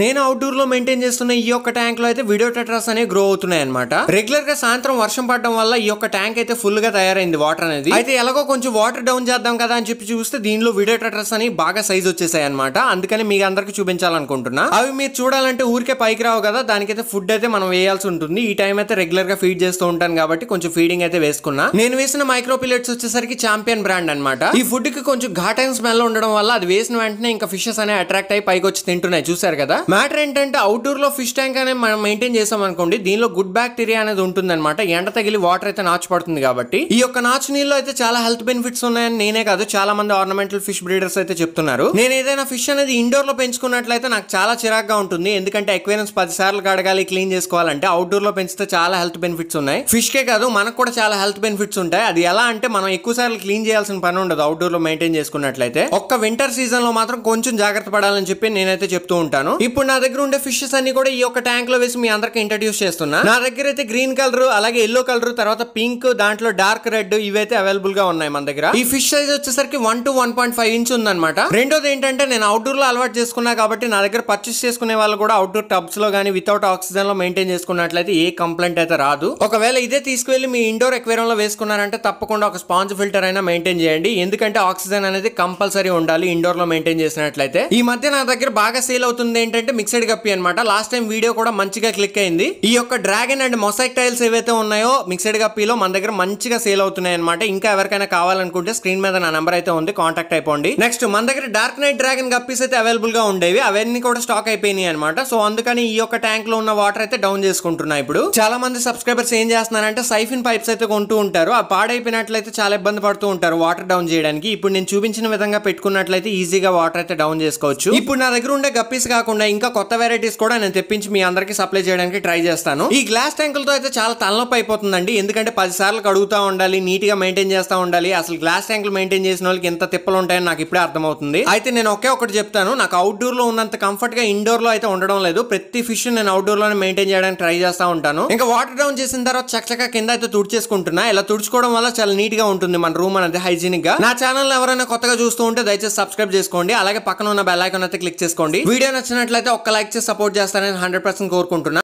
నేను అవుట్డోర్ లో మెయింటైన్ చేస్తున్న ఈ యొక్క ట్యాంక్ లో అయితే వీడియో టెట్రాస్ అనేవి గ్రో అవుతున్నాయి అనమాట. రెగ్యులర్ గా సాయంత్రం వర్షం పడడం వల్ల ఈ యొక్క ట్యాంక్ అయితే ఫుల్ గా తయారైంది వాటర్ అనేది. అయితే ఎలాగో కొంచెం వాటర్ డౌన్ చేద్దాం కదా అని చెప్పి చూస్తే దీనిలో వీడియో టెట్రాస్ అని బాగా సైజ్ వచ్చేసాయి అనమాట. అందుకని మీకు అందరికి చూపించాలనుకుంటున్నా. అవి మీరు చూడాలంటే ఊరికే పైకి రావు కదా, దానికైతే ఫుడ్ అయితే మనం వేయాల్సి ఉంటుంది. ఈ టైం అయితే రెగ్యులర్ గా ఫీడ్ చేస్తూ ఉంటాను కాబట్టి కొంచెం ఫీడింగ్ అయితే వేసుకున్నా. నేను వేసిన మైక్రో పిల్లెట్స్ వచ్చేసరికి ఛాంపియన్ బ్రాండ్ అనమాట. ఈ ఫుడ్ కి కొంచెం ఘాటైన స్మెల్ ఉండడం వల్ల అది వేసిన వెంటనే ఇంకా ఫిషెస్ అనే అట్రాక్ట్ అయ్యి పైకి వచ్చి తింటున్నాయి. చూసారు కదా. మ్యాటర్ ఏంటంటే అవుట్డోర్ లో ఫిష్ ట్యాంక్ అనేది మనం మెయింటైన్ చేసాం అనుకోండి, దీనిలో గుడ్ బ్యాక్టీరియా అనేది ఉంటుంది అనమాట. ఎండ తగిలి వాటర్ అయితే నాచు పడుతుంది కాబట్టి ఈ యొక్క నాచు నీళ్ళు అయితే చాలా హెల్త్ బెనిఫిట్స్ ఉన్నాయని నేనే కాదు చాలా మంది ఆర్నమెంటల్ ఫిష్ బ్రీడర్స్ అయితే చెప్తున్నారు. నేను ఏదైనా ఫిష్ అనేది ఇండోర్ లో పెంచుకున్నట్లయితే నాకు చాలా చిరాగ్గా ఉంటుంది. ఎందుకంటే ఎక్వేరియన్స్ 10 సార్లు కడగాలి, క్లీన్ చేసుకోవాలంటే అవుట్డోర్ లో పెంచితే చాలా హెల్త్ బెనిఫిట్స్ ఉన్నాయి. ఫిష్ కే కాదు మనకు కూడా చాలా హెల్త్ బెనిఫిట్స్ ఉంటాయి. అది ఎలా అంటే మనం ఎక్కువ సార్లు క్లీన్ చేయాల్సిన పని ఉండదు అవుట్డోర్ లో మెయింటైన్ చేసుకున్నట్లయితే. ఒక్క వింటర్ సీజన్ లో మాత్రం కొంచెం జాగ్రత్త పడాలని చెప్పి నేనైతే చెప్తూ ఉంటాను. ఇప్పుడు నా దగ్గర ఉండే ఫిషెస్ అన్ని కూడా ఈ యొక్క ట్యాంక్ లో వేసి మీ అందరికి ఇంట్రడ్యూస్ చేస్తున్నా. నా దగ్గర అయితే గ్రీన్ కలర్, అలాగే ఎల్లో కలర్, తర్వాత పింక్, దాంట్లో డార్క్ రెడ్ ఇవైతే అవైలబుల్ గా ఉన్నాయి మన దగ్గర. ఈ ఫిష్ సైజ్ వచ్చేసరికి 1 to 1.5 ఇంచ్ ఉందన్నమాట. రెండోది ఏంటంటే నేను అవుట్డోర్ లో అలవాటు చేసుకున్నా కాబట్టి నా దగ్గర పర్చేస్ చేసుకునే వాళ్ళు కూడా అవుట్డోర్ టబ్స్ లో గానీ వితౌట్ ఆక్సిజన్ లో మెయింటైన్ చేసుకున్నట్లయితే ఏ కంప్లైంట్ అయితే రాదు. ఒకవేళ ఇదే తీసుకువెళ్ళి మీ ఇండోర్ ఎక్వేరియం లో వేసుకున్నారంటే తప్పకుండా ఒక స్పాంజ్ ఫిల్టర్ అయినా మెయింటైన్ చేయండి. ఎందుకంటే ఆక్సిజన్ అనేది కంపల్సరీ ఉండాలి ఇండోర్ లో మెయింటైన్ చేసినట్లయితే. ఈ మధ్య నా దగ్గర బాగా సేల్ అవుతుంది ఏంటంటే మిక్స్డ్ గప్పి అనమాట. లాస్ట్ టైం వీడియో కూడా మంచిగా క్లిక్ అయింది. ఈ యొక్క డ్రాగన్ అండ్ మొసైక్ టైల్స్ ఏవైతే ఉన్నాయో మిక్స్డ్ గప్పీలో మన దగ్గర మంచిగా సేల్ అవుతున్నాయి అనమాట. ఇంకా ఎవరికైనా కావాలనుకుంటే స్క్రీన్ మీద నా నెంబర్ అయితే ఉంది, కాంటాక్ట్ అయిపోండి. నెక్స్ట్ మన దగ్గర డార్క్ నైట్ డ్రాగన్ గప్పీస్ అయితే అవైలబుల్ గా ఉండేవి, అవన్నీ కూడా స్టాక్ అయిపోయినాయి అనమాట. సో అందుకని ఈ యొక్క ట్యాంక్ లో ఉన్న వాటర్ అయితే డౌన్ చేసుకుంటున్నా. ఇప్పుడు చాలా మంది సబ్స్క్రైబర్స్ ఏం చేస్తున్నారంటే సైఫిన్ పైప్స్ అయితే కొంటూ ఉంటారు. ఆ పాడైపోయినట్లయితే చాలా ఇబ్బంది పడుతూ ఉంటారు వాటర్ డౌన్ చేయడానికి. ఇప్పుడు నేను చూపించిన విధంగా పెట్టుకున్నట్లయితే ఈజీగా వాటర్ అయితే డౌన్ చేసుకోవచ్చు. ఇప్పుడు నా దగ్గర ఉండే గప్పీస్ కాకుండా ఇంకా కొత్త వెరైటీస్ కూడా నేను తెప్పించి మీ అందరికి సప్లై చేయడానికి ట్రై చేస్తాను. ఈ గ్లాస్ ట్యాంకులతో అయితే చాలా తలనొప్పి అయిపోతుందండి. ఎందుకంటే 10 సార్లు కడుగుతా ఉండాలి, నీట్ గా మెయింటైన్ చేస్తా ఉండాలి. అసలు గ్లాస్ ట్యాంకులు మెయింటైన్ చేసిన వాళ్ళకి ఎంత తిప్పలు ఉంటాయని నాకు ఇప్పుడే అర్థమవుతుంది. అయితే నేను ఒకటి చెప్తాను, నాకు అవుట్డోర్ లో ఉన్నంత కంఫర్ట్ గా ఇండోర్ లో అయితే ఉండడం లేదు. ప్రతి ఫిష్ నేను అవుట్డోర్ లోనే మెయింటైన్ చేయడానికి ట్రై చేస్తా ఉంటాను. ఇంకా వాటర్ డౌన్ చేసిన తర్వాత చక్కగా కింద అయితే తుడిచేసుకుంటున్నా. ఇలా తుడుచుకోవడం వల్ల చాలా నీట్ గా ఉంటుంది మన రూమ్ అనేది, హైజీనిక్ గా. నా ఛానల్ ఎవరైనా కొత్తగా చూస్తూ ఉంటే దయచేసి సబ్స్క్రైబ్ చేసుకోండి. అలాగే పక్కన ఉన్న బెల్ ఐకాన్ అయితే క్లిక్ చేసుకోండి. వీడియో నచ్చినట్లయితే ఒక్క లైక్ చేసి సపోర్ట్ చేస్తానని 100% కోరుకుంటున్నా.